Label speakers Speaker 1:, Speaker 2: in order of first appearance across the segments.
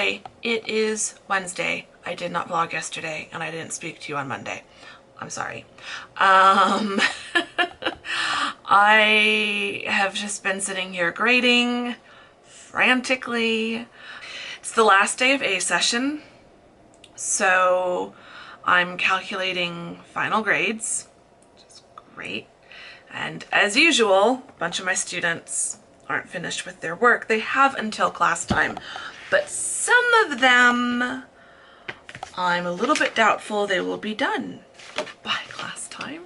Speaker 1: Hi, it is Wednesday. I did not vlog yesterday and I didn't speak to you on Monday. I'm sorry. I have just been sitting here grading frantically. It's the last day of A session, so I'm calculating final grades, which is great. And as usual, a bunch of my students aren't finished with their work. They have until class time, but some of them, I'm a little bit doubtful they will be done by class time.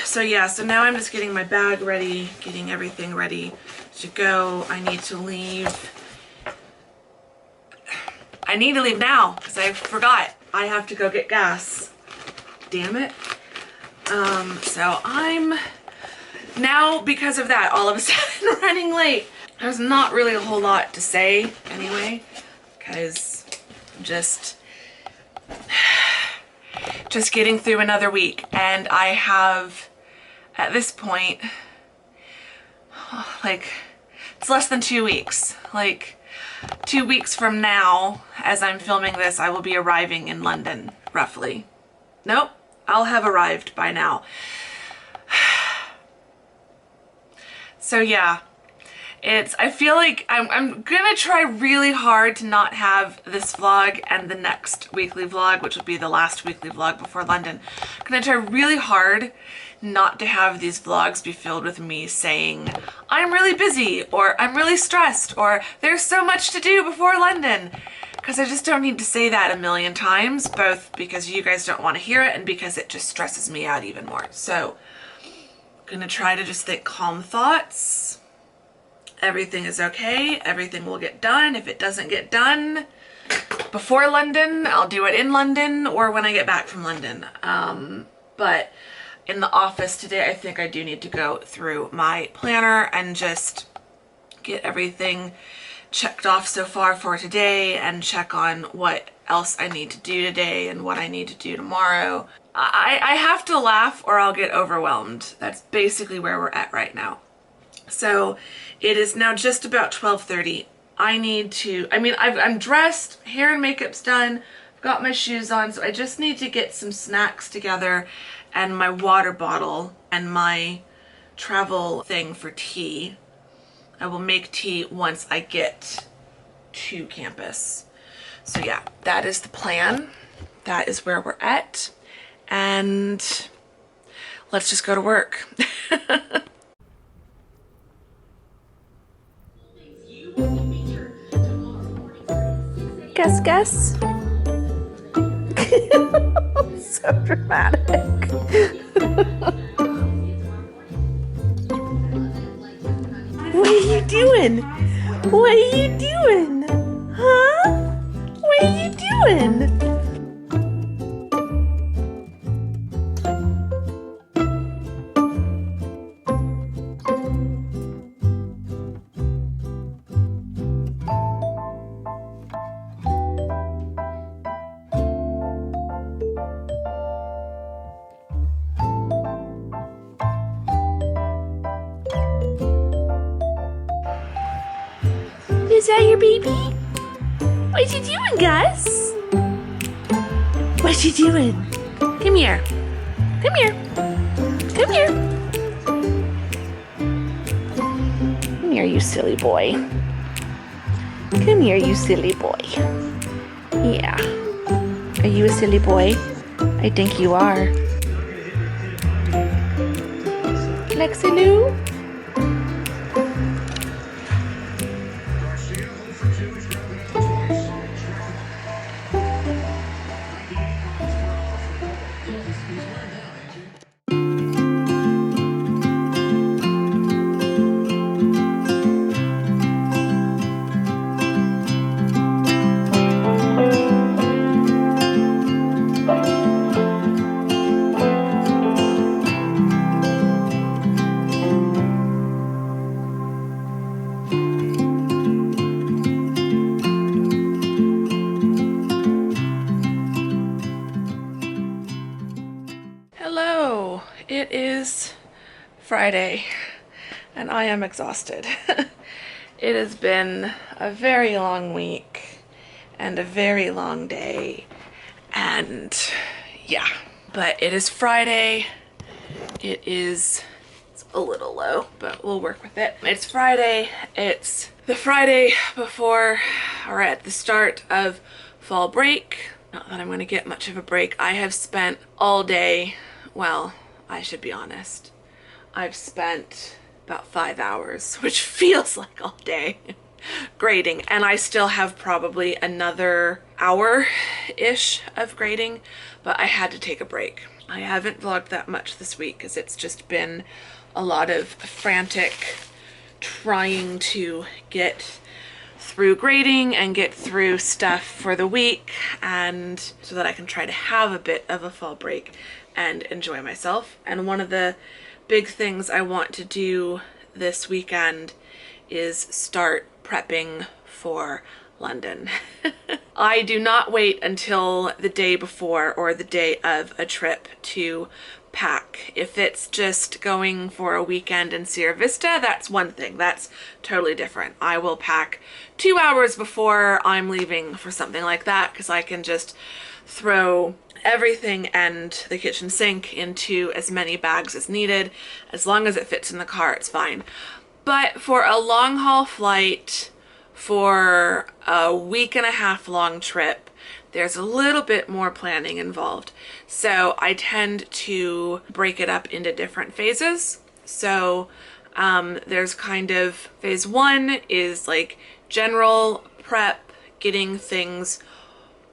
Speaker 1: So yeah, so now I'm just getting my bag ready, getting everything ready to go. I need to leave. I need to leave now because I forgot. I have to go get gas. Damn it. So I'm now, because of that, all of a sudden running late. There's not really a whole lot to say anyway, because just getting through another week. And I have, at this point, like, it's less than 2 weeks. Like, 2 weeks from now, as I'm filming this, I will be arriving in London, roughly. Nope, I'll have arrived by now. So yeah, I feel like I'm gonna try really hard to not have this vlog and the next weekly vlog, which will be the last weekly vlog before London. I'm gonna try really hard not to have these vlogs be filled with me saying, I'm really busy, or I'm really stressed, or there's so much to do before London. Because I just don't need to say that a million times, both because you guys don't want to hear it and because it just stresses me out even more. So I'm gonna try to just think calm thoughts. Everything is okay. Everything will get done. If it doesn't get done before London, I'll do it in London or when I get back from London. But in the office today, I think I do need to go through my planner and just get everything checked off so far for today and check on what else I need to do today and what I need to do tomorrow. I have to laugh or I'll get overwhelmed. That's basically where we're at right now. So it is now just about 12:30. I'm dressed, hair and makeup's done, I've got my shoes on, so I just need to get some snacks together and my water bottle and my travel thing for tea. I will make tea once I get to campus. So yeah, that is the plan. That is where we're at. And let's just go to work. Guess. So dramatic. What are you doing? What are you doing? Huh? What are you doing? Is that your baby? What you doing, Gus? What you doing? Come here. Come here. Come here. Come here, you silly boy. Come here, you silly boy. Yeah. Are you a silly boy? I think you are. Lexi Lou? It is Friday and I am exhausted. It has been a very long week and a very long day, and yeah. But it is Friday. It's a little low, but we'll work with it. It's Friday. It's the Friday before or at the start of fall break. Not that I'm going to get much of a break. I have spent all day, well, I should be honest, I've spent about 5 hours, which feels like all day, grading, and I still have probably another hour-ish of grading, but I had to take a break. I haven't vlogged that much this week because it's just been a lot of frantic trying to get through grading and get through stuff for the week, and so that I can try to have a bit of a fall break and enjoy myself. And one of the big things I want to do this weekend is start prepping for London. I do not wait until the day before or the day of a trip to pack. If it's just going for a weekend in Sierra Vista, that's one thing. That's totally different. I will pack 2 hours before I'm leaving for something like that, because I can just throw everything and the kitchen sink into as many bags as needed. As long as it fits in the car, it's fine. But for a long haul flight, for a week and a half long trip, there's a little bit more planning involved. So I tend to break it up into different phases. So there's kind of phase one is like general prep, getting things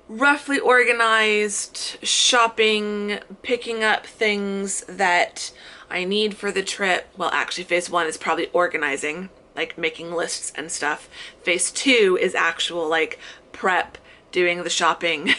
Speaker 1: roughly organized, shopping, picking up things that I need for the trip. Well, actually phase one is probably organizing, like making lists and stuff. Phase two is actual like prep, doing the shopping,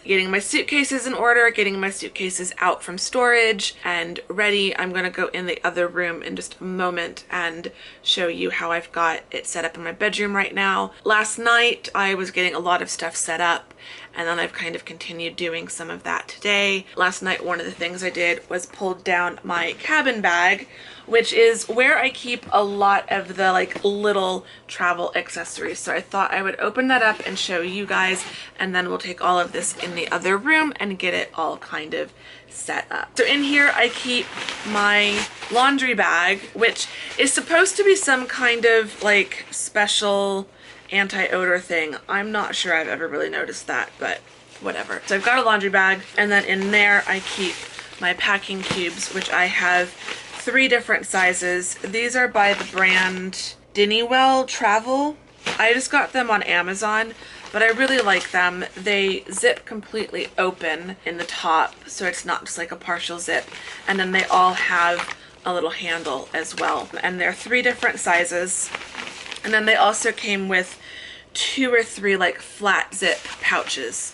Speaker 1: getting my suitcases in order, getting my suitcases out from storage and ready. I'm gonna go in the other room in just a moment and show you how I've got it set up in my bedroom right now. Last night I was getting a lot of stuff set up, and then I've kind of continued doing some of that today. Last night one of the things I did was pulled down my cabin bag, which is where I keep a lot of the like little travel accessories. So I thought I would open that up and show you guys, and then we'll take all of this in the other room and get it all kind of set up. So in here I keep my laundry bag, which is supposed to be some kind of like special anti-odor thing. I'm not sure I've ever really noticed that, but whatever. So I've got a laundry bag, and then in there I keep my packing cubes, which I have 3 different sizes. These are by the brand Dinniewell Travel. I just got them on Amazon, but I really like them. They zip completely open in the top, so it's not just like a partial zip, and then they all have a little handle as well. And they're 3 different sizes. And then they also came with 2 or 3 like flat zip pouches.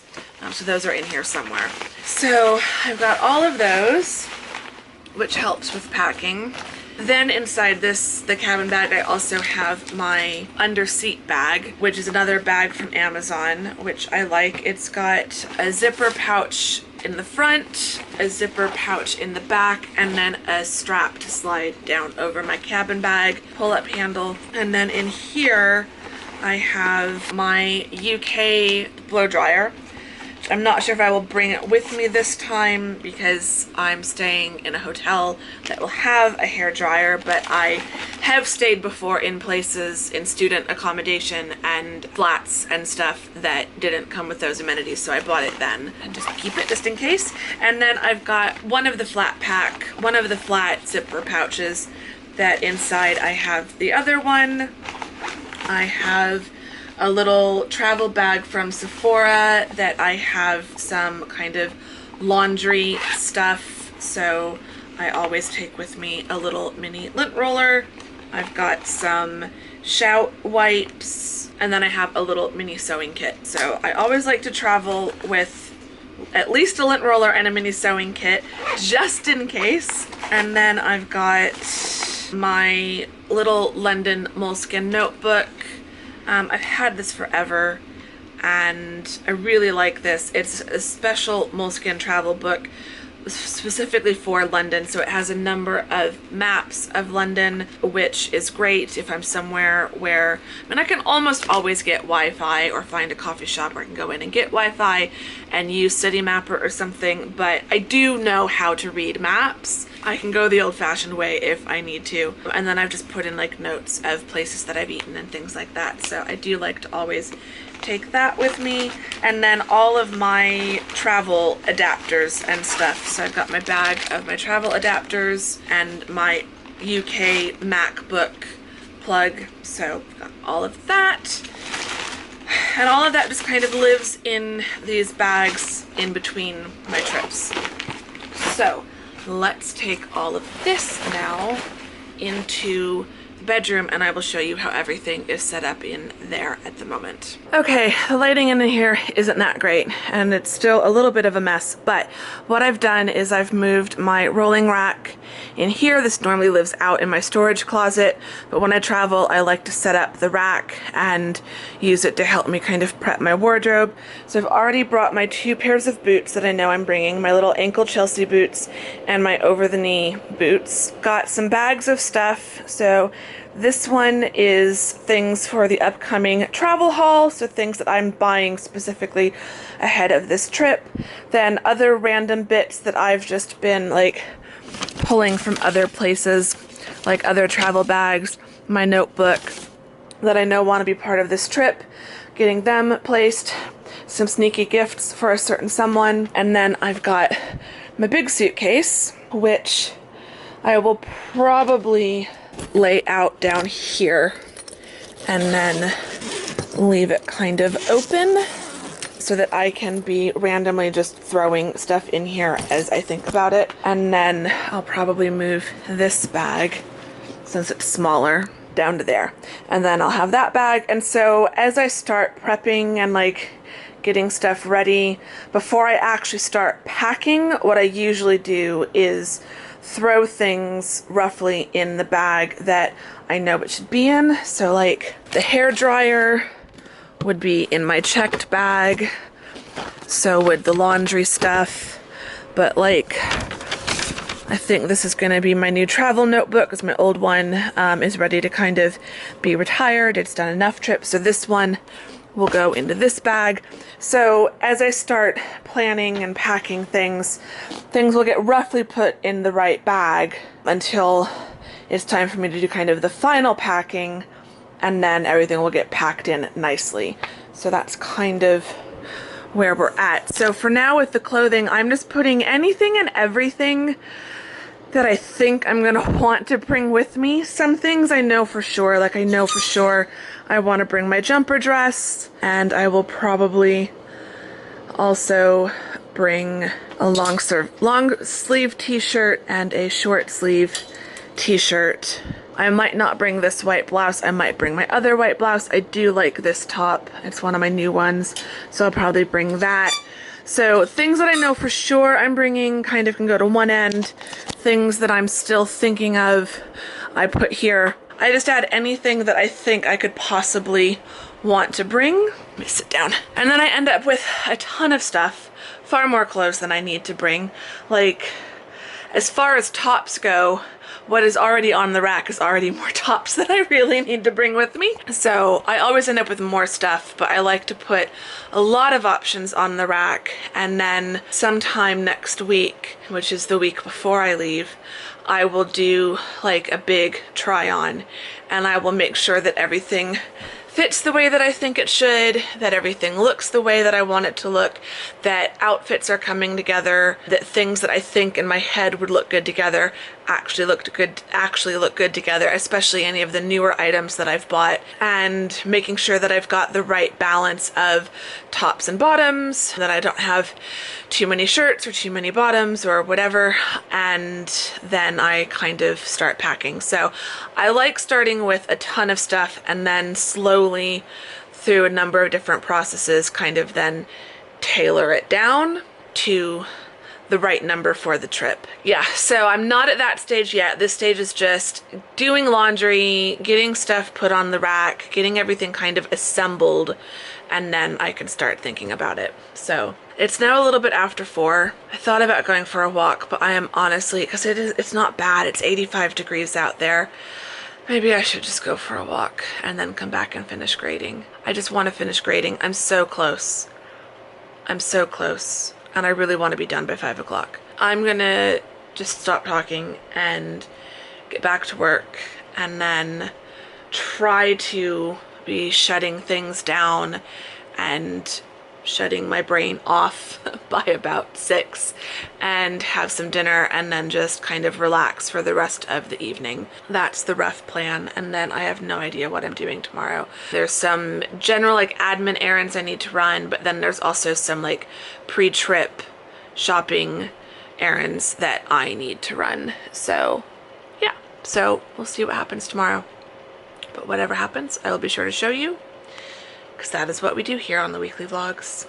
Speaker 1: So those are in here somewhere. So I've got all of those, which helps with packing. Then inside the cabin bag, I also have my underseat bag, which is another bag from Amazon, which I like. It's got a zipper pouch in the front, a zipper pouch in the back, and then a strap to slide down over my cabin bag, pull-up handle. And then in here, I have my UK blow dryer. I'm not sure if I will bring it with me this time because I'm staying in a hotel that will have a hair dryer, but I have stayed before in places in student accommodation and flats and stuff that didn't come with those amenities, so I bought it then and just keep it just in case. And then I've got one of the flat zipper pouches that inside I have the other one. I have a little travel bag from Sephora that I have some kind of laundry stuff, so I always take with me a little mini lint roller. I've got some shout wipes, and then I have a little mini sewing kit. So I always like to travel with at least a lint roller and a mini sewing kit just in case. And then I've got my little London Moleskin notebook. I've had this forever and I really like this. It's a special Moleskin travel book specifically for London, so it has a number of maps of London, which is great if I'm somewhere where, I mean, I can almost always get Wi-Fi or find a coffee shop where I can go in and get Wi-Fi and use City Mapper or something, but I do know how to read maps. I can go the old-fashioned way if I need to, and then I've just put in like notes of places that I've eaten and things like that, so I do like to always take that with me. And then all of my travel adapters and stuff. So I've got my bag of my travel adapters and my UK MacBook plug. So I've got all of that. And all of that just kind of lives in these bags in between my trips. So let's take all of this now into bedroom and I will show you how everything is set up in there at the moment. Okay, the lighting in here isn't that great and it's still a little bit of a mess, but what I've done is I've moved my rolling rack in here. This normally lives out in my storage closet, but when I travel I like to set up the rack and use it to help me kind of prep my wardrobe. So I've already brought my 2 pairs of boots that I know I'm bringing, my little ankle Chelsea boots and my over-the-knee boots. Got some bags of stuff, so this one is things for the upcoming travel haul, so things that I'm buying specifically ahead of this trip. Then other random bits that I've just been like pulling from other places, like other travel bags, my notebook that I know want to be part of this trip, getting them placed, some sneaky gifts for a certain someone, and then I've got my big suitcase, which I will probably lay out down here and then leave it kind of open so that I can be randomly just throwing stuff in here as I think about it. And then I'll probably move this bag, since it's smaller, down to there. And then I'll have that bag. And so as I start prepping and like getting stuff ready, before I actually start packing, what I usually do is throw things roughly in the bag that I know it should be in. So like the hair dryer would be in my checked bag, so would the laundry stuff, but like I think this is going to be my new travel notebook because my old one is ready to kind of be retired. It's done enough trips, so this one will go into this bag. So as I start planning and packing things will get roughly put in the right bag until it's time for me to do kind of the final packing, and then everything will get packed in nicely. So that's kind of where we're at. So for now with the clothing, I'm just putting anything and everything that I think I'm gonna want to bring with me. Some things I know for sure, like I know for sure I want to bring my jumper dress, and I will probably also bring a long sleeve t-shirt and a short sleeve t-shirt. I might not bring this white blouse. I might bring my other white blouse. I do like this top. It's one of my new ones, so I'll probably bring that. So things that I know for sure I'm bringing kind of can go to one end. Things that I'm still thinking of, I put here. I just add anything that I think I could possibly want to bring. Let me sit down. And then I end up with a ton of stuff, far more clothes than I need to bring. Like, as far as tops go, what is already on the rack is already more tops than I really need to bring with me. So I always end up with more stuff, but I like to put a lot of options on the rack, and then sometime next week, which is the week before I leave, I will do like a big try on, and I will make sure that everything fits the way that I think it should, that everything looks the way that I want it to look, that outfits are coming together, that things that I think in my head would look good together actually look good together, especially any of the newer items that I've bought, and making sure that I've got the right balance of tops and bottoms, that I don't have too many shirts or too many bottoms or whatever, and then I kind of start packing. So I like starting with a ton of stuff and then slowly through a number of different processes kind of then tailor it down to the right number for the trip. Yeah, so I'm not at that stage yet. This stage is just doing laundry, getting stuff put on the rack, getting everything kind of assembled, and then I can start thinking about it. So it's now a little bit after 4. I thought about going for a walk, but I am honestly, because it's not bad, it's 85 degrees out there. Maybe I should just go for a walk and then come back and finish grading. I just want to finish grading. I'm so close. I'm so close. And I really want to be done by 5 o'clock. I'm gonna just stop talking and get back to work and then try to be shutting things down and shutting my brain off by about 6 and have some dinner and then just kind of relax for the rest of the evening. That's the rough plan, and then I have no idea what I'm doing tomorrow. There's some general like admin errands I need to run, but then there's also some like pre-trip shopping errands that I need to run. So yeah, so we'll see what happens tomorrow. But whatever happens, I will be sure to show you, because that is what we do here on the weekly vlogs.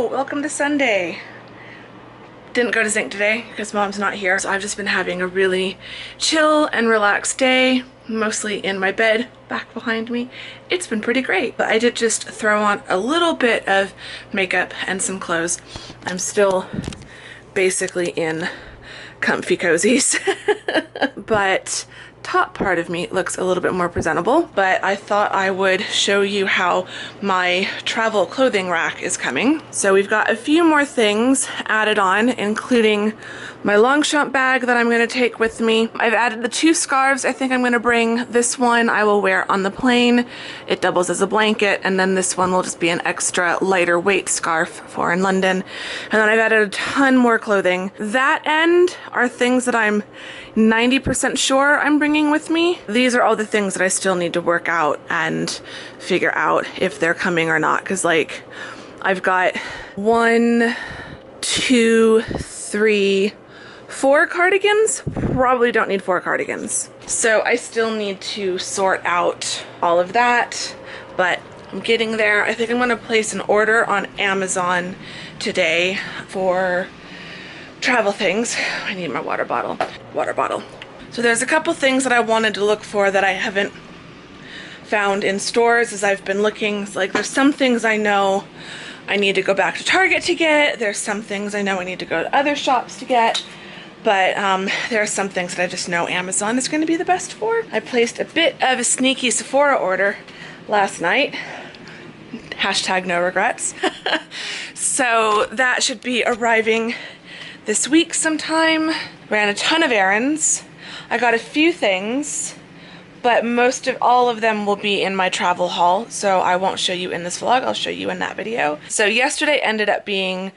Speaker 1: Welcome to Sunday. Didn't go to Zinc today because Mom's not here, so I've just been having a really chill and relaxed day, mostly in my bed back behind me. It's been pretty great, but I did just throw on a little bit of makeup and some clothes. I'm still basically in comfy cozies, but top part of me looks a little bit more presentable. But I thought I would show you how my travel clothing rack is coming. So we've got a few more things added on, including my Longchamp bag that I'm going to take with me. I've added the 2 scarves I think I'm going to bring. This one I will wear on the plane. It doubles as a blanket, and then this one will just be an extra lighter weight scarf for in London. And then I've added a ton more clothing. That end are things that I'm 90% sure I'm bringing with me. These are all the things that I still need to work out and figure out if they're coming or not, because like I've got 1, 2, 3, 4 cardigans. Probably don't need 4 cardigans. So I still need to sort out all of that, but I'm getting there. I think I'm gonna place an order on Amazon today for travel things. I need my water bottle. So there's a couple things that I wanted to look for that I haven't found in stores as I've been looking. Like, there's some things I know I need to go back to Target to get. There's some things I know I need to go to other shops to get. But there are some things that I just know Amazon is going to be the best for. I placed a bit of a sneaky Sephora order last night. Hashtag no regrets. So that should be arriving this week sometime. Ran a ton of errands. I got a few things, but most of all of them will be in my travel haul, so I won't show you in this vlog. I'll show you in that video. So yesterday ended up being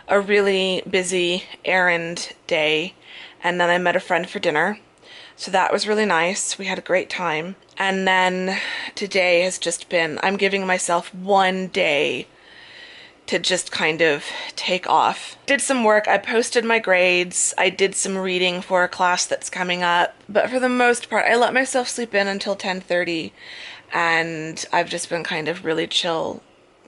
Speaker 1: a really busy errand day, and then I met a friend for dinner. So that was really nice. We had a great time. And then today has just been, I'm giving myself one day to just kind of take off. Did some work. I posted my grades. I did some reading for a class that's coming up. But for the most part, I let myself sleep in until 10:30, and I've just been kind of really chill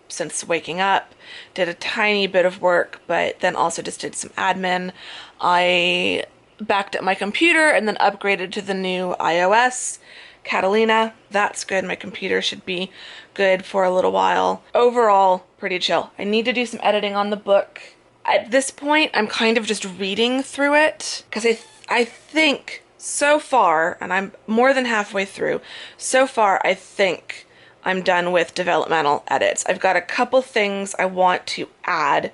Speaker 1: since waking up. Did a tiny bit of work, but then also just did some admin. I backed up my computer and then upgraded to the new iOS Catalina. That's good. My computer should be good for a little while. Overall, pretty chill. I need to do some editing on the book. At this point, I'm kind of just reading through it because I think so far, and I'm more than halfway through, so far I think I'm done with developmental edits. I've got a couple things I want to add,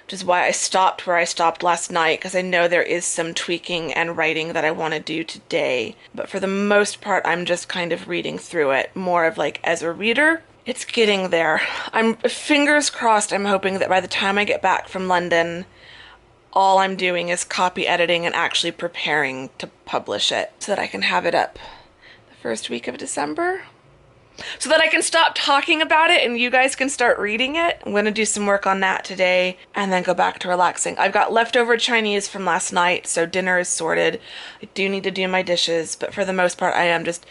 Speaker 1: which is why I stopped where I stopped last night, because I know there is some tweaking and writing that I want to do today. But for the most part, I'm just kind of reading through it, more of like as a reader. It's getting there. I'm fingers crossed. I'm hoping that by the time I get back from London, all I'm doing is copy editing and actually preparing to publish it so that I can have it up the first week of December. So that I can stop talking about it and you guys can start reading it. I'm going to do some work on that today and then go back to relaxing. I've got leftover Chinese from last night, so dinner is sorted. I do need to do my dishes, but for the most part, I am just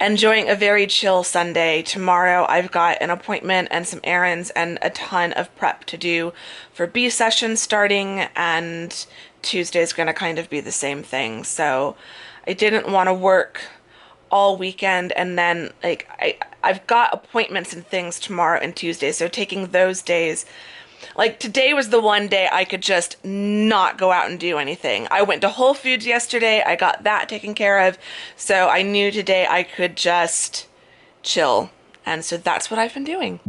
Speaker 1: enjoying a very chill Sunday. Tomorrow, I've got an appointment and some errands and a ton of prep to do for B session starting, and Tuesday's going to kind of be the same thing. So I didn't want to work all weekend and then like I've got appointments and things tomorrow and Tuesday, so taking those days, like today was the one day I could just not go out and do anything. I went to Whole Foods yesterday, I got that taken care of, so I knew today I could just chill, and so that's what I've been doing.